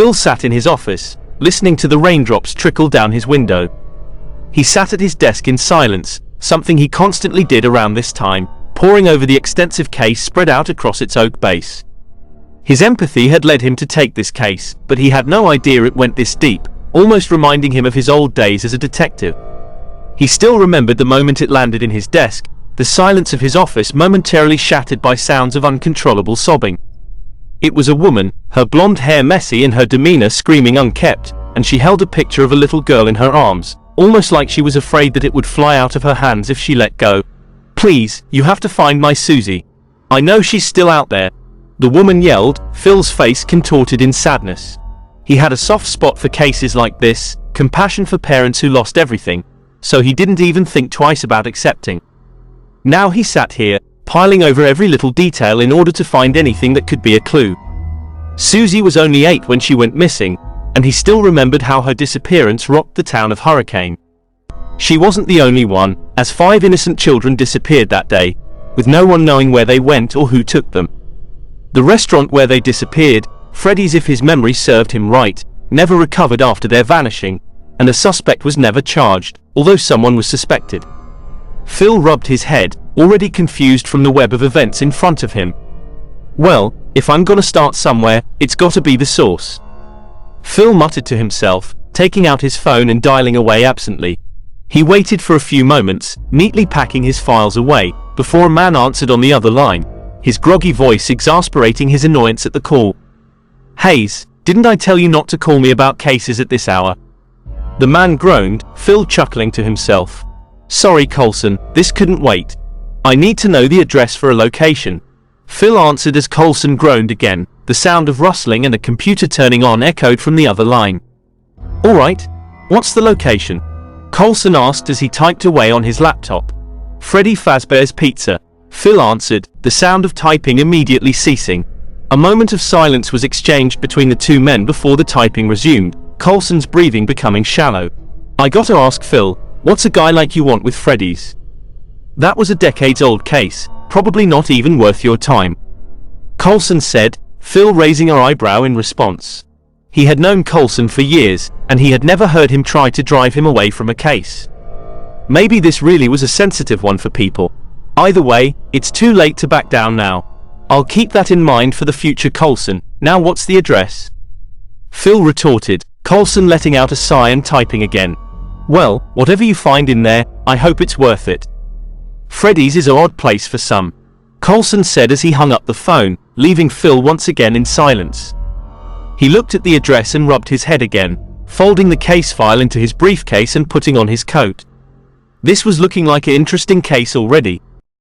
Phil sat in his office, listening to the raindrops trickle down his window. He sat at his desk in silence, something he constantly did around this time, poring over the extensive case spread out across its oak base. His empathy had led him to take this case, but he had no idea it went this deep, almost reminding him of his old days as a detective. He still remembered the moment it landed in his desk, the silence of his office momentarily shattered by sounds of uncontrollable sobbing. It was a woman, her blonde hair messy and her demeanor screaming unkempt, and she held a picture of a little girl in her arms, almost like she was afraid that it would fly out of her hands if she let go. "Please, you have to find my Susie. I know she's still out there," the woman yelled, Phil's face contorted in sadness. He had a soft spot for cases like this, compassion for parents who lost everything, so he didn't even think twice about accepting. Now he sat here, piling over every little detail in order to find anything that could be a clue. Susie was only 8 when she went missing, and he still remembered how her disappearance rocked the town of Hurricane. She wasn't the only one, as 5 innocent children disappeared that day, with no one knowing where they went or who took them. The restaurant where they disappeared, Freddy's if his memory served him right, never recovered after their vanishing, and a suspect was never charged, although someone was suspected. Phil rubbed his head, already confused from the web of events in front of him. Well, if I'm gonna start somewhere, it's gotta be the source. Phil muttered to himself, taking out his phone and dialing away absently. He waited for a few moments, neatly packing his files away, before a man answered on the other line, his groggy voice exasperating his annoyance at the call. "Hayes, didn't I tell you not to call me about cases at this hour?" The man groaned, Phil chuckling to himself. "Sorry Coulson, this couldn't wait. I need to know the address for a location." Phil answered as Coulson groaned again, the sound of rustling and a computer turning on echoed from the other line. "Alright, what's the location?" Coulson asked as he typed away on his laptop. "Freddy Fazbear's Pizza," Phil answered, the sound of typing immediately ceasing. A moment of silence was exchanged between the two men before the typing resumed, Coulson's breathing becoming shallow. "I gotta ask Phil, what's a guy like you want with Freddy's?" "That was a decades-old case, probably not even worth your time," Coulson said, Phil raising an eyebrow in response. He had known Coulson for years, and he had never heard him try to drive him away from a case. Maybe this really was a sensitive one for people. Either way, it's too late to back down now. "I'll keep that in mind for the future Coulson. Now what's the address?" Phil retorted, Coulson letting out a sigh and typing again. "Well, whatever you find in there, I hope it's worth it." "Freddy's is an odd place for some," Coulson said as he hung up the phone, leaving Phil once again in silence. He looked at the address and rubbed his head again, folding the case file into his briefcase and putting on his coat. This was looking like an interesting case already,